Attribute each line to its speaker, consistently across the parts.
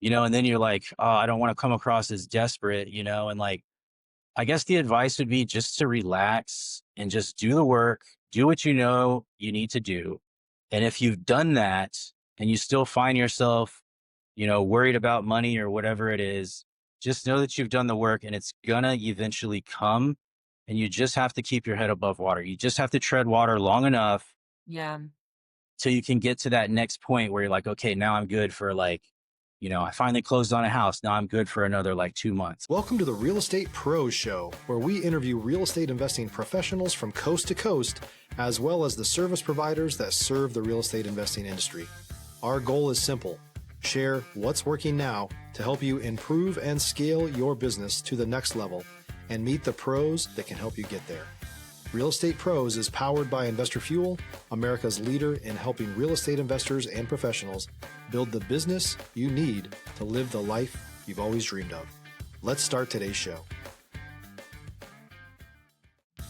Speaker 1: and then you're like, oh, I don't want to come across as desperate, and like, I guess the advice would be just to relax and just do the work, do what you know you need to do. And if you've done that and you still find yourself, worried about money or whatever it is, just know that you've done the work and it's gonna eventually come. And you just have to keep your head above water. You just have to tread water long enough
Speaker 2: Yeah.
Speaker 1: till you can get to that next point where you're like, okay, now I'm good for like, I finally closed on a house. Now I'm good for another like 2 months.
Speaker 3: Welcome to the Real Estate Pros Show, where we interview real estate investing professionals from coast to coast, as well as the service providers that serve the real estate investing industry. Our goal is simple: share what's working now to help you improve and scale your business to the next level and meet the pros that can help you get there. Real Estate Pros is powered by Investor Fuel, America's leader in helping real estate investors and professionals build the business you need to live the life you've always dreamed of. Let's start today's show.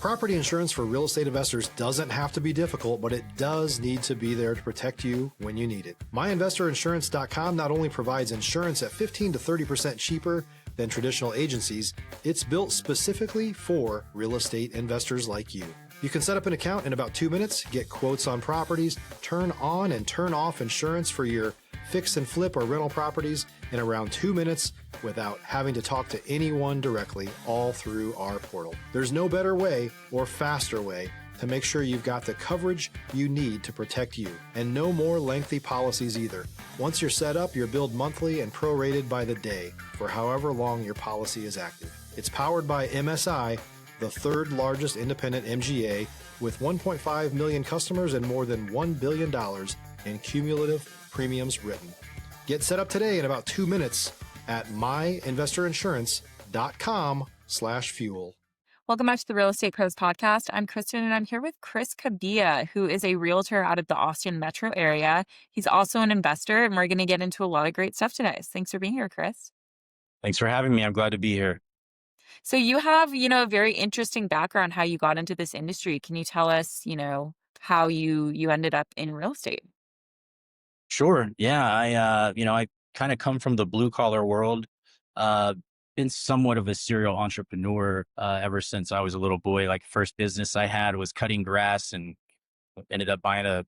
Speaker 3: Property insurance for real estate investors doesn't have to be difficult, but it does need to be there to protect you when you need it. MyInvestorInsurance.com not only provides insurance at 15 to 30% cheaper than traditional agencies, it's built specifically for real estate investors like you. You can set up an account in about 2 minutes, get quotes on properties, turn on and turn off insurance for your fix and flip or rental properties in around 2 minutes without having to talk to anyone directly, all through our portal. There's no better way or faster way to make sure you've got the coverage you need to protect you, and no more lengthy policies either. Once you're set up, you're billed monthly and prorated by the day for however long your policy is active. It's powered by MSI, the third largest independent MGA, with 1.5 million customers and more than $1 billion in cumulative premiums written. Get set up today in about 2 minutes at myinvestorinsurance.com/fuel.
Speaker 2: Welcome back to the Real Estate Pros podcast. I'm Kristen, and I'm here with Chris Cabiya, who is a realtor out of the Austin metro area. He's also an investor, and we're going to get into a lot of great stuff today. So thanks for being here, Chris.
Speaker 1: Thanks for having me. I'm glad to be here.
Speaker 2: So you have, a very interesting background how you got into this industry. Can you tell us, how you ended up in real estate?
Speaker 1: Sure. Yeah. I kind of come from the blue collar world. Uh, been somewhat of a serial entrepreneur ever since I was a little boy. Like first business I had was cutting grass and ended up buying a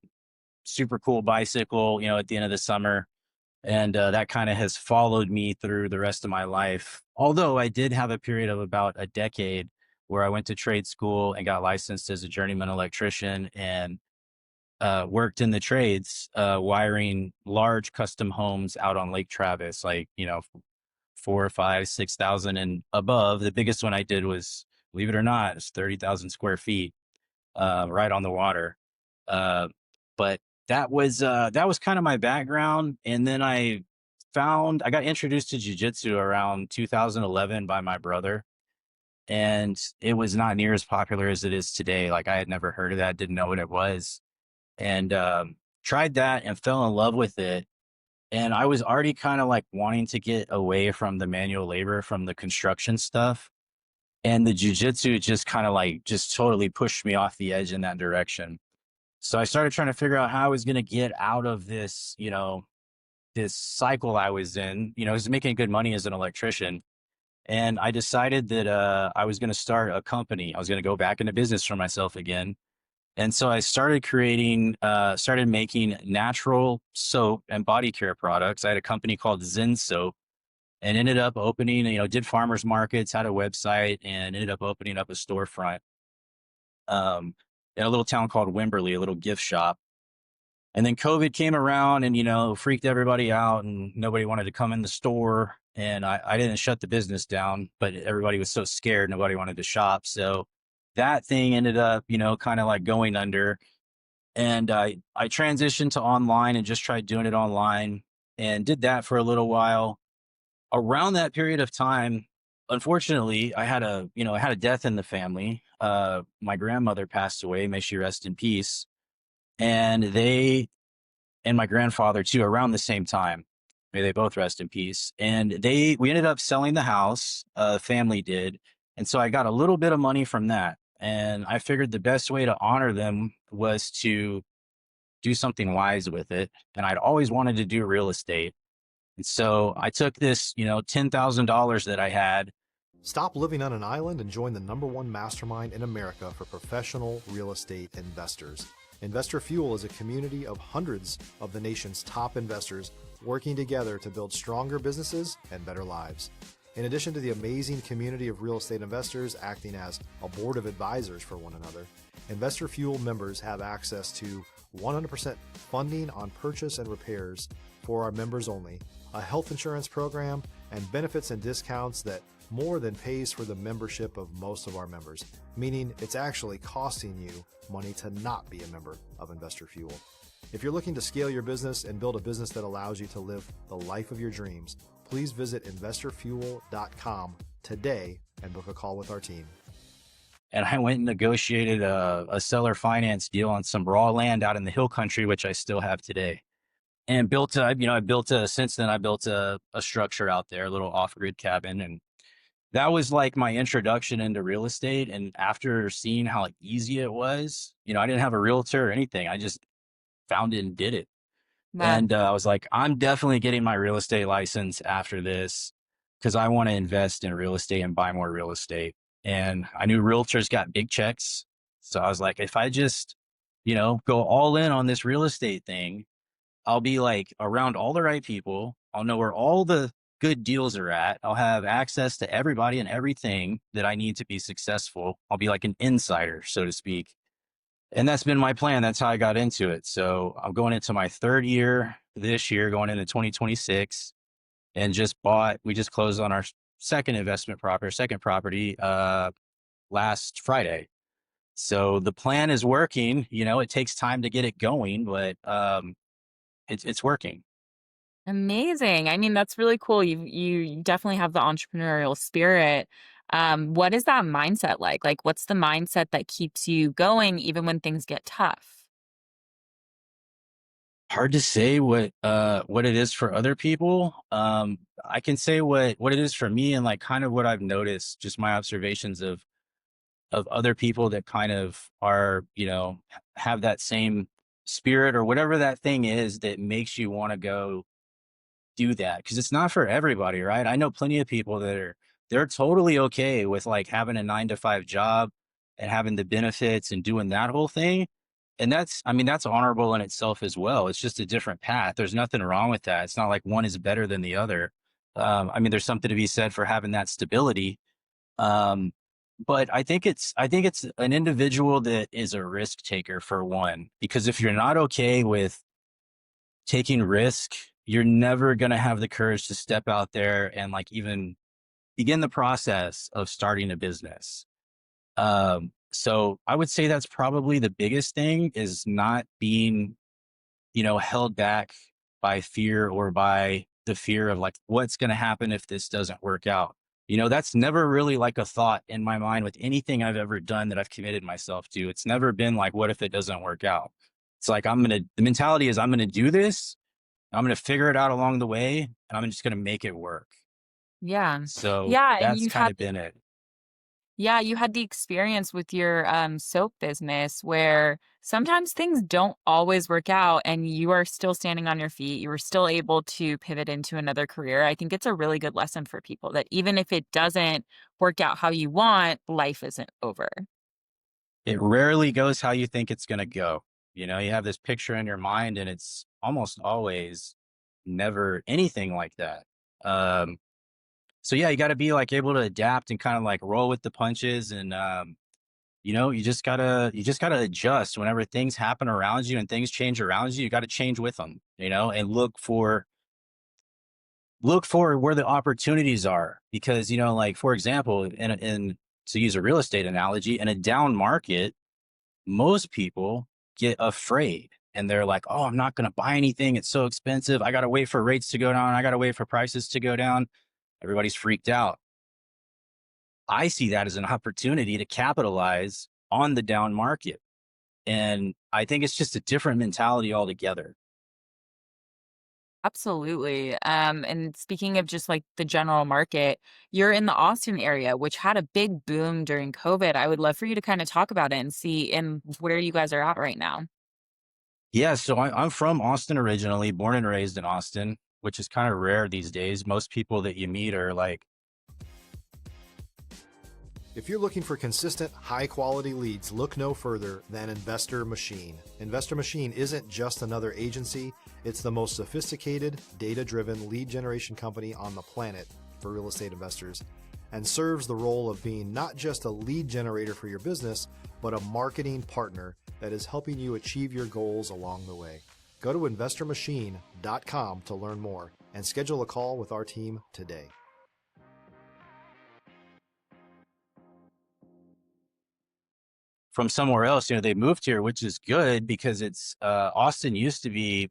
Speaker 1: super cool bicycle, at the end of the summer. And that kind of has followed me through the rest of my life. Although I did have a period of about a decade where I went to trade school and got licensed as a journeyman electrician and worked in the trades, wiring large custom homes out on Lake Travis, like, 4, 5, 6,000 and above. The biggest one I did was, believe it or not, it's 30,000 square feet, right on the water. Uh, but that was kind of my background. And then I got introduced to jujitsu around 2011 by my brother. And it was not near as popular as it is today. Like I had never heard of that, didn't know what it was, and tried that and fell in love with it. And I was already kind of like wanting to get away from the manual labor, from the construction stuff. And the jujitsu just kind of like just totally pushed me off the edge in that direction. So I started trying to figure out how I was going to get out of this, this cycle I was in. I was making good money as an electrician. And I decided that I was going to start a company. I was going to go back into business for myself again. And so I started making natural soap and body care products. I had a company called Zen Soap and ended up opening, did farmers markets, had a website, and ended up opening up a storefront in a little town called Wimberley, a little gift shop. And then COVID came around and, freaked everybody out and nobody wanted to come in the store. And I didn't shut the business down, but everybody was so scared, nobody wanted to shop. So that thing ended up, kind of like going under. And I transitioned to online and just tried doing it online and did that for a little while. Around that period of time, unfortunately, I had a death in the family. My grandmother passed away, may she rest in peace. And my grandfather too, around the same time. May they both rest in peace. And we ended up selling the house, family did. And so I got a little bit of money from that. And I figured the best way to honor them was to do something wise with it. And I'd always wanted to do real estate. And so I took this, $10,000 that I had.
Speaker 3: Stop living on an island and join the #1 mastermind in America for professional real estate investors. Investor Fuel is a community of hundreds of the nation's top investors working together to build stronger businesses and better lives. In addition to the amazing community of real estate investors acting as a board of advisors for one another, Investor Fuel members have access to 100% funding on purchase and repairs for our members only, a health insurance program, and benefits and discounts that more than pays for the membership of most of our members, meaning it's actually costing you money to not be a member of Investor Fuel. If you're looking to scale your business and build a business that allows you to live the life of your dreams, please visit investorfuel.com today and book a call with our team.
Speaker 1: And I went and negotiated a seller finance deal on some raw land out in the hill country, which I still have today. And since then I built a structure out there, a little off-grid cabin. And that was like my introduction into real estate. And after seeing how easy it was, I didn't have a realtor or anything. I just found it and did it.
Speaker 2: That
Speaker 1: And I was like, I'm definitely getting my real estate license after this because I want to invest in real estate and buy more real estate. And I knew realtors got big checks. So I was like, if I just, go all in on this real estate thing, I'll be like around all the right people. I'll know where all the good deals are at. I'll have access to everybody and everything that I need to be successful. I'll be like an insider, so to speak. And that's been my plan. That's how I got into it. So I'm going into my third year this year, going into 2026, and we just closed on our second property last Friday. So the plan is working. It takes time to get it going, but it's working.
Speaker 2: amazing. I mean, that's really cool. You definitely have the entrepreneurial spirit. What is that mindset like? Like, what's the mindset that keeps you going even when things get tough?
Speaker 1: Hard to say what it is for other people. I can say what it is for me, and like kind of what I've noticed, just my observations of other people that kind of are, have that same spirit or whatever that thing is that makes you want to go do that, because it's not for everybody, right? I know plenty of people they're totally okay with like having a 9 to 5 job and having the benefits and doing that whole thing. And that's honorable in itself as well. It's just a different path. There's nothing wrong with that. It's not like one is better than the other. There's something to be said for having that stability. Um, but I think it's an individual that is a risk taker for one, because if you're not okay with taking risk, you're never going to have the courage to step out there and like even begin the process of starting a business. So I would say that's probably the biggest thing, is not being, held back by fear or by the fear of like, what's going to happen if this doesn't work out. That's never really like a thought in my mind with anything I've ever done that I've committed myself to. It's never been like, what if it doesn't work out? It's like, the mentality is I'm going to do this. I'm going to figure it out along the way, and I'm just going to make it work.
Speaker 2: Yeah.
Speaker 1: So
Speaker 2: Yeah, and
Speaker 1: that's kind of been it.
Speaker 2: you had the experience with your soap business where sometimes things don't always work out and you are still standing on your feet. You were still able to pivot into another career. I think it's a really good lesson for people that even if it doesn't work out how you want, life isn't over.
Speaker 1: It rarely goes how you think it's going to go. You have this picture in your mind, and it's almost always never anything like that. Um, so yeah, you got to be like able to adapt and kind of like roll with the punches. And, you just gotta adjust whenever things happen around you and things change around you. You got to change with them, and look for where the opportunities are, because, like, for example, in to use a real estate analogy, in a down market, most people get afraid and they're like, oh, I'm not going to buy anything. It's so expensive. I got to wait for rates to go down. I got to wait for prices to go down. Everybody's freaked out. I see that as an opportunity to capitalize on the down market. And I think it's just a different mentality altogether.
Speaker 2: Absolutely. And speaking of just like the general market, you're in the Austin area, which had a big boom during COVID. I would love for you to kind of talk about it and see and where you guys are at right now.
Speaker 1: Yeah. So I'm from Austin originally, born and raised in Austin. which is kind of rare these days. Most people that you meet are like,
Speaker 3: If you're looking for consistent, high quality leads, look no further than Investor Machine. Investor Machine isn't just another agency, it's the most sophisticated, data driven lead generation company on the planet for real estate investors, and serves the role of being not just a lead generator for your business, but a marketing partner that is helping you achieve your goals along the way. Go to investormachine.com to learn more and schedule a call with our team today.
Speaker 1: from somewhere else. They moved here, which is good because it's Austin used to be,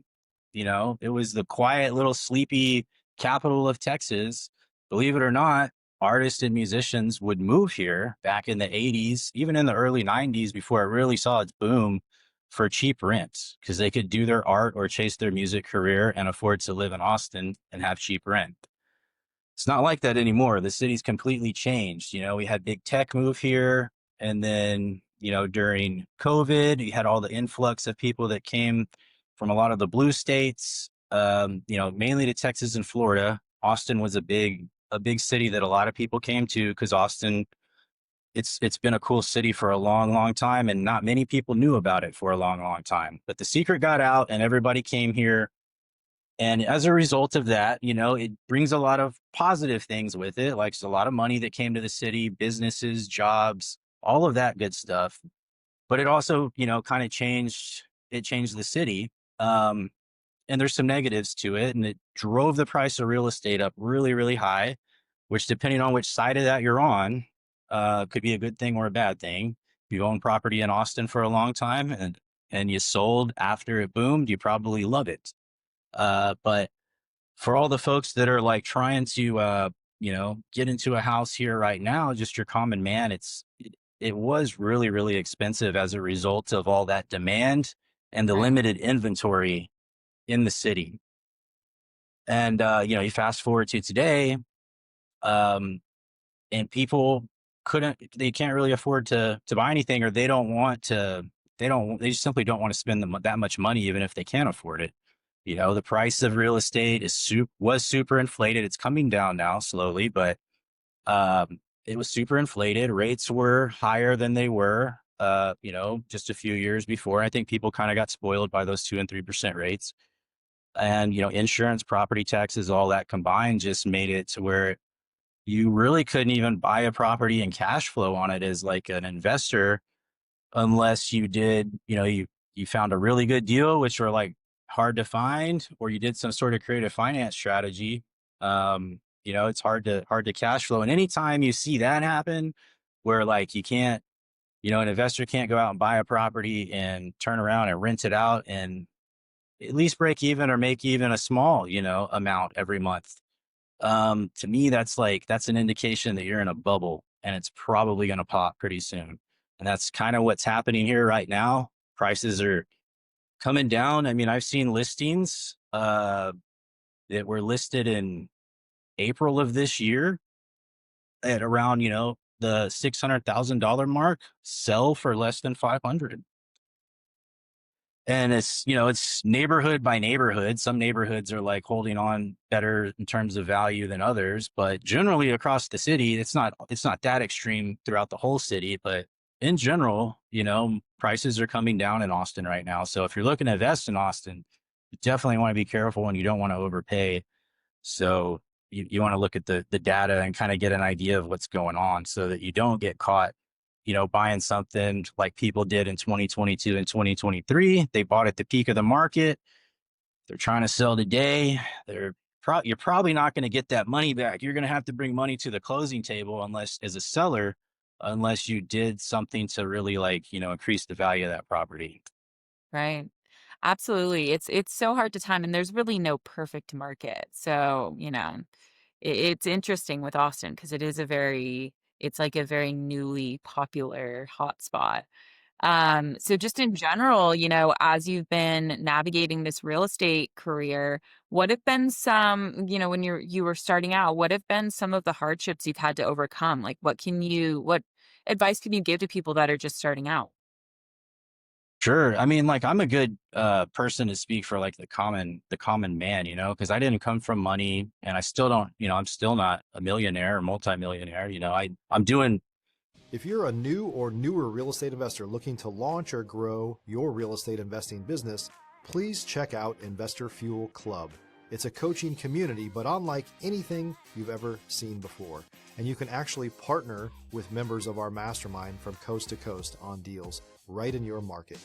Speaker 1: it was the quiet little sleepy capital of Texas. Believe it or not, artists and musicians would move here back in the 80s, even in the early 90s before it really saw its boom for cheap rent because they could do their art or chase their music career and afford to live in Austin and have cheap rent. It's not like that anymore. The city's completely changed. We had big tech move here. And then, during COVID, you had all the influx of people that came from a lot of the blue states, mainly to Texas and Florida. Austin was a big city that a lot of people came to because Austin, it's been a cool city for a long, long time. And not many people knew about it for a long, long time. But the secret got out and everybody came here, and as a result of that, it brings a lot of positive things with it, like it's a lot of money that came to the city, businesses, jobs, all of that good stuff. But it also, kind of changed the city. And there's some negatives to it. And it drove the price of real estate up really, really high, which depending on which side of that you're on, could be a good thing or a bad thing. If you own property in Austin for a long time and you sold after it boomed, you probably love it. But for all the folks that are like trying to, get into a house here right now, just your common man, it was really, really expensive as a result of all that demand and the
Speaker 2: Right.
Speaker 1: limited inventory in the city. And, you fast forward to today, um, and people they can't really afford to buy anything, or they just simply don't want to spend that much money, even if they can afford it. The price of real estate was super inflated. It's coming down now slowly, but it was super inflated. Rates were higher than they were, just a few years before. I think people kind of got spoiled by those 2% and 3% rates. And, insurance, property taxes, all that combined just made it to where you really couldn't even buy a property and cash flow on it as like an investor unless you did, you found a really good deal, which are like hard to find, or you did some sort of creative finance strategy. It's hard to cash flow. And anytime you see that happen, where like you can't, an investor can't go out and buy a property and turn around and rent it out and at least break even or make even a small, amount every month. To me, that's an indication that you're in a bubble and it's probably going to pop pretty soon. And that's kind of what's happening here right now. Prices are coming down. I mean, I've seen listings that were listed in April of this year at around, the $600,000 mark, sell for less than 500. And it's neighborhood by neighborhood. Some neighborhoods are like holding on better in terms of value than others, but generally across the city, it's not that extreme throughout the whole city, but in general, prices are coming down in Austin right now. So if you're looking to invest in Austin, you definitely want to be careful and you don't want to overpay. So you want to look at the data and kind of get an idea of what's going on so that you don't get caught, buying something like people did in 2022 and 2023. They bought at the peak of the market. They're trying to sell today. You're probably not going to get that money back. You're going to have to bring money to the closing table unless as a seller, unless you did something to really like, increase the value of that property.
Speaker 2: Right. Absolutely. It's so hard to time, and there's really no perfect market. So, it's interesting with Austin because it's like a very newly popular hotspot. So just in general, as you've been navigating this real estate career, what have been some, when you were starting out, what have been some of the hardships you've had to overcome? Like what advice can you give to people that are just starting out?
Speaker 1: Sure. I mean, like I'm a good person to speak for like the common man, because I didn't come from money and I still don't, I'm still not a millionaire or multimillionaire. I'm doing.
Speaker 3: If you're a new or newer real estate investor looking to launch or grow your real estate investing business, please check out Investor Fuel Club. It's a coaching community, but unlike anything you've ever seen before. And you can actually partner with members of our mastermind from coast to coast on deals right in your market.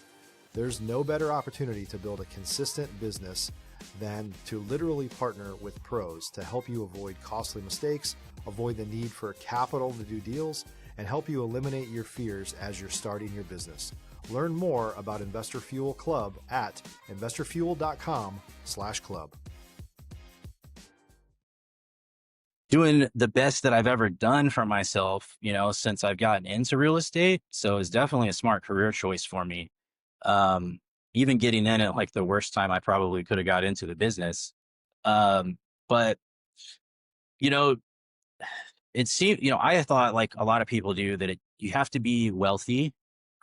Speaker 3: There's no better opportunity to build a consistent business than to literally partner with pros to help you avoid costly mistakes, avoid the need for capital to do deals, and help you eliminate your fears as you're starting your business. Learn more about Investor Fuel Club at investorfuel.com/club.
Speaker 1: Doing the best that I've ever done for myself, since I've gotten into real estate. So it's definitely a smart career choice for me. Um, Even getting in at like the worst time I probably could have got into the business. But you know, it seemed, I thought like a lot of people do that you have to be wealthy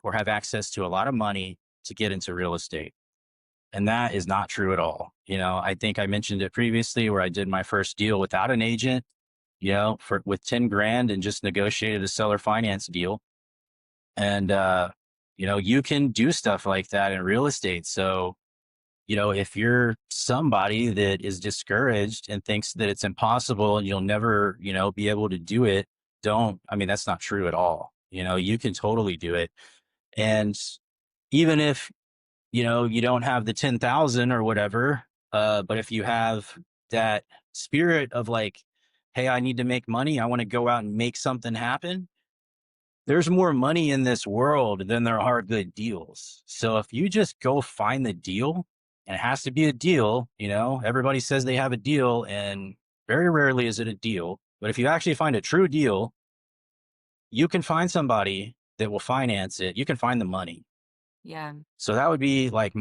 Speaker 1: or have access to a lot of money to get into real estate. And that is not true at all. I think I mentioned it previously where I did my first deal without an agent, for with 10 grand and just negotiated a seller finance deal. And, you can do stuff like that in real estate. So, if you're somebody that is discouraged and thinks that it's impossible and you'll never, be able to do it, that's not true at all. You can totally do it. And even if, you don't have the 10,000 or whatever, but if you have that spirit of like, hey, I need to make money, I want to go out and make something happen. There's more money in this world than there are good deals. So if you just go find the deal, and it has to be a deal, everybody says they have a deal and very rarely is it a deal. But if you actually find a true deal, you can find somebody that will finance it. You can find the money.
Speaker 2: Yeah.
Speaker 1: So that would be like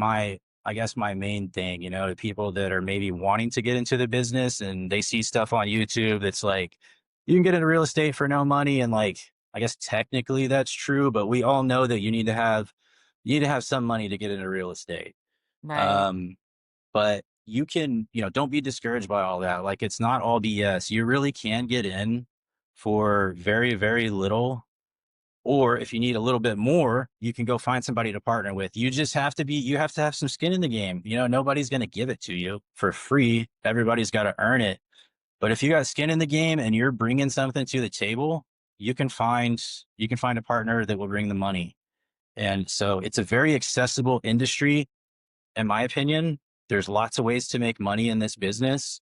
Speaker 1: I guess my main thing, to people that are maybe wanting to get into the business and they see stuff on YouTube that's like, you can get into real estate for no money. And like, I guess technically that's true, but we all know that you need to have some money to get into real estate.
Speaker 2: Right.
Speaker 1: Um, but you can, don't be discouraged by all that. Like it's not all BS. You really can get in for very, very little. Or if you need a little bit more, you can go find somebody to partner with. You have to have some skin in the game. Nobody's going to give it to you for free. Everybody's got to earn it. But if you got skin in the game and you're bringing something to the table, you can find a partner that will bring the money. And so it's a very accessible industry, in my opinion. There's lots of ways to make money in this business.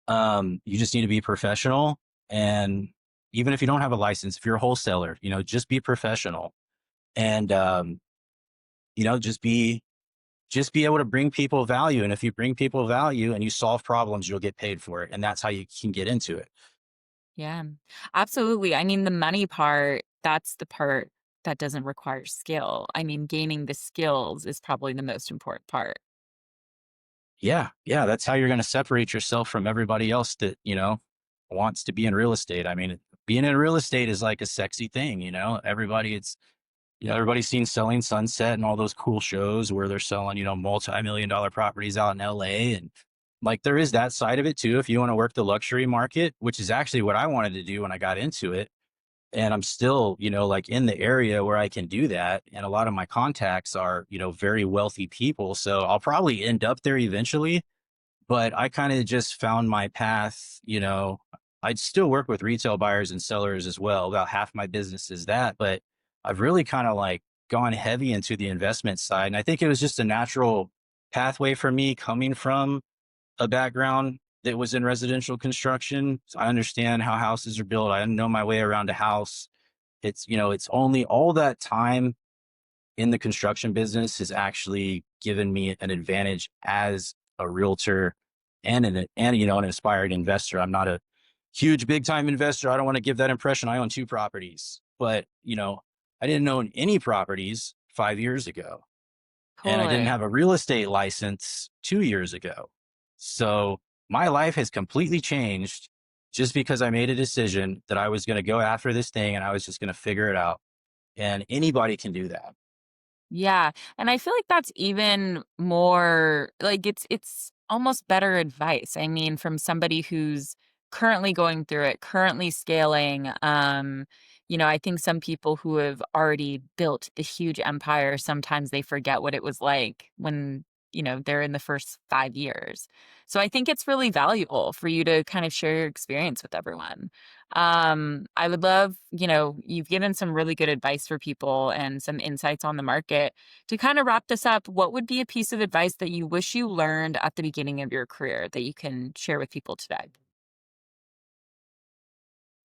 Speaker 1: You just need to be professional. And even if you don't have a license, if you're a wholesaler, just be professional and, just be able to bring people value. And if you bring people value and you solve problems, you'll get paid for it. And that's how you can get into it.
Speaker 2: Yeah. Absolutely. I mean, the money part, that's the part that doesn't require skill. I mean, gaining the skills is probably the most important part.
Speaker 1: Yeah. Yeah. That's how you're going to separate yourself from everybody else that, wants to be in real estate. I mean, being in real estate is like a sexy thing, everybody's seen Selling Sunset and all those cool shows where they're selling, multi-million-dollar properties out in LA. And like, there is that side of it too. If you want to work the luxury market, which is actually what I wanted to do when I got into it. And I'm still, like in the area where I can do that. And a lot of my contacts are, very wealthy people. So I'll probably end up there eventually, but I kind of just found my path. I'd still work with retail buyers and sellers as well. About half my business is that, but I've really kind of like gone heavy into the investment side. And I think it was just a natural pathway for me coming from a background that was in residential construction. So I understand how houses are built. I know my way around a house. It's only all that time in the construction business has actually given me an advantage as a realtor and an inspired investor. I'm not a huge big time investor. I don't want to give that impression. I own 2 properties, but I didn't own any properties 5 years ago, and I didn't
Speaker 2: Totally.
Speaker 1: have a real estate license 2 years ago. So my life has completely changed just because I made a decision that I was going to go after this thing and I was just going to figure it out. And anybody can do that.
Speaker 2: Yeah, and I feel like that's even more like it's almost better advice. I mean, from somebody who's currently going through it, currently scaling. I think some people who have already built the huge empire, sometimes they forget what it was like when, they're in the first 5 years. So I think it's really valuable for you to kind of share your experience with everyone. I would love, you've given some really good advice for people and some insights on the market. To kind of wrap this up, what would be a piece of advice that you wish you learned at the beginning of your career that you can share with people today?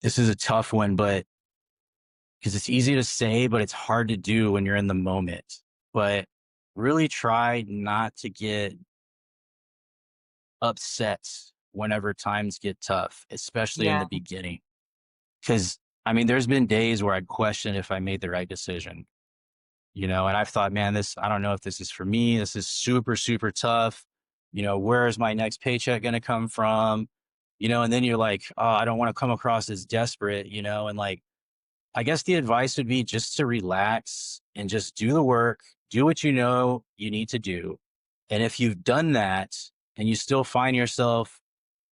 Speaker 1: This is a tough one, but because it's easy to say, but it's hard to do when you're in the moment. But really try not to get upset whenever times get tough, especially in
Speaker 2: Yeah.
Speaker 1: the beginning. Because there's been days where I'd question if I made the right decision, and I've thought, man, I don't know if this is for me. This is super, super tough. Where is my next paycheck going to come from? And then you're like, oh, I don't want to come across as desperate, and like, I guess the advice would be just to relax and just do the work, do what you need to do. And if you've done that and you still find yourself,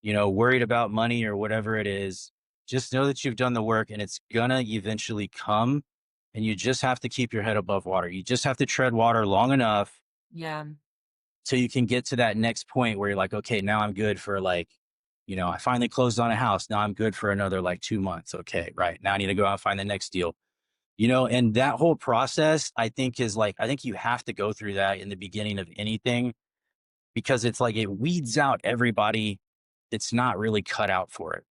Speaker 1: worried about money or whatever it is, just know that you've done the work and it's gonna eventually come. And you just have to keep your head above water. You just have to tread water long enough
Speaker 2: Yeah.
Speaker 1: till you can get to that next point where you're like, okay, now I'm good for like, I finally closed on a house. Now I'm good for another like 2 months. Okay, right. Now I need to go out and find the next deal. And that whole process, I think I think you have to go through that in the beginning of anything because it's like it weeds out everybody that's not really cut out for it.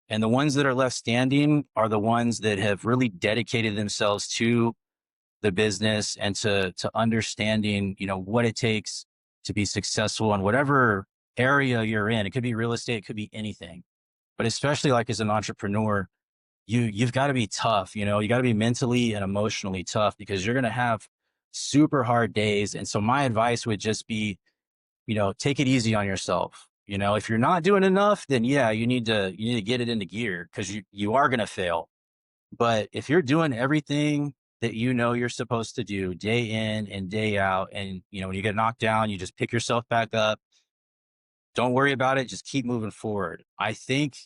Speaker 1: And the ones that are left standing are the ones that have really dedicated themselves to the business and to understanding, what it takes to be successful in whatever area you're in. It could be real estate, it could be anything. But especially like as an entrepreneur, you've got to be tough, you got to be mentally and emotionally tough because you're going to have super hard days. And so my advice would just be, take it easy on yourself. If you're not doing enough, then yeah, you need to get it into gear because you are going to fail. But if you're doing everything that you're supposed to do day in and day out, and when you get knocked down, you just pick yourself back up. Don't worry about it. Just keep moving forward. I think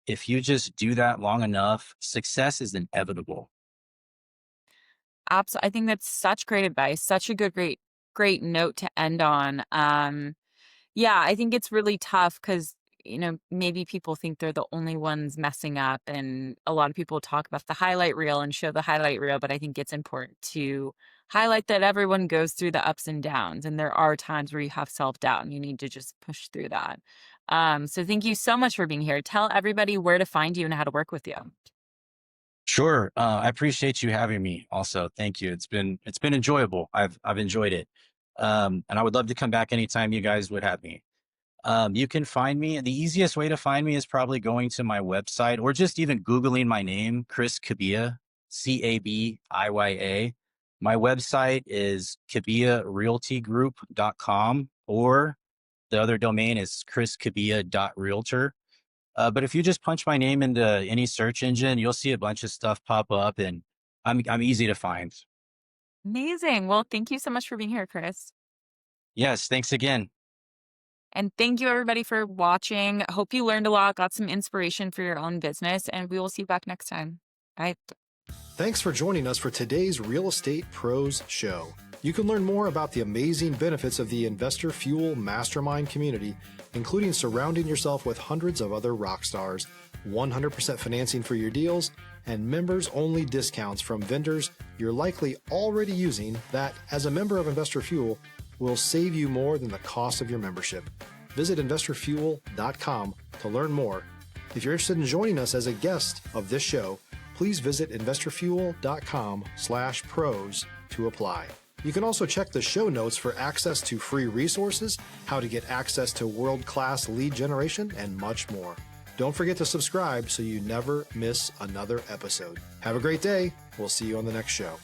Speaker 1: if you just do that long enough, success is inevitable.
Speaker 2: I think that's such great advice, such a great note to end on. Yeah, I think it's really tough because, maybe people think they're the only ones messing up. And a lot of people talk about the highlight reel and show the highlight reel, but I think it's important to highlight that everyone goes through the ups and downs. And there are times where you have self doubt and you need to just push through that. So thank you so much for being here. Tell everybody where to find you and how to work with you.
Speaker 1: Sure. I appreciate you having me. Also, thank you. It's been enjoyable. I've enjoyed it. And I would love to come back anytime you guys would have me. You can find me. The easiest way to find me is probably going to my website or just even Googling my name, Chris Cabiya, Cabiya. My website is cabiyarealtygroup.com, or the other domain is chriscabiya.realtor. But if you just punch my name into any search engine, you'll see a bunch of stuff pop up, and I'm easy to find.
Speaker 2: Amazing. Well, thank you so much for being here, Chris.
Speaker 1: Yes, thanks again.
Speaker 2: And thank you, everybody, for watching. Hope you learned a lot, got some inspiration for your own business, and we will see you back next time. Bye.
Speaker 3: Thanks for joining us for today's Real Estate Pros Show. You can learn more about the amazing benefits of the Investor Fuel Mastermind community, including surrounding yourself with hundreds of other rock stars, 100% financing for your deals, and members-only discounts from vendors you're likely already using that, as a member of Investor Fuel, will save you more than the cost of your membership. Visit investorfuel.com to learn more. If you're interested in joining us as a guest of this show, please visit investorfuel.com/pros to apply. You can also check the show notes for access to free resources, how to get access to world-class lead generation, and much more. Don't forget to subscribe so you never miss another episode. Have a great day. We'll see you on the next show.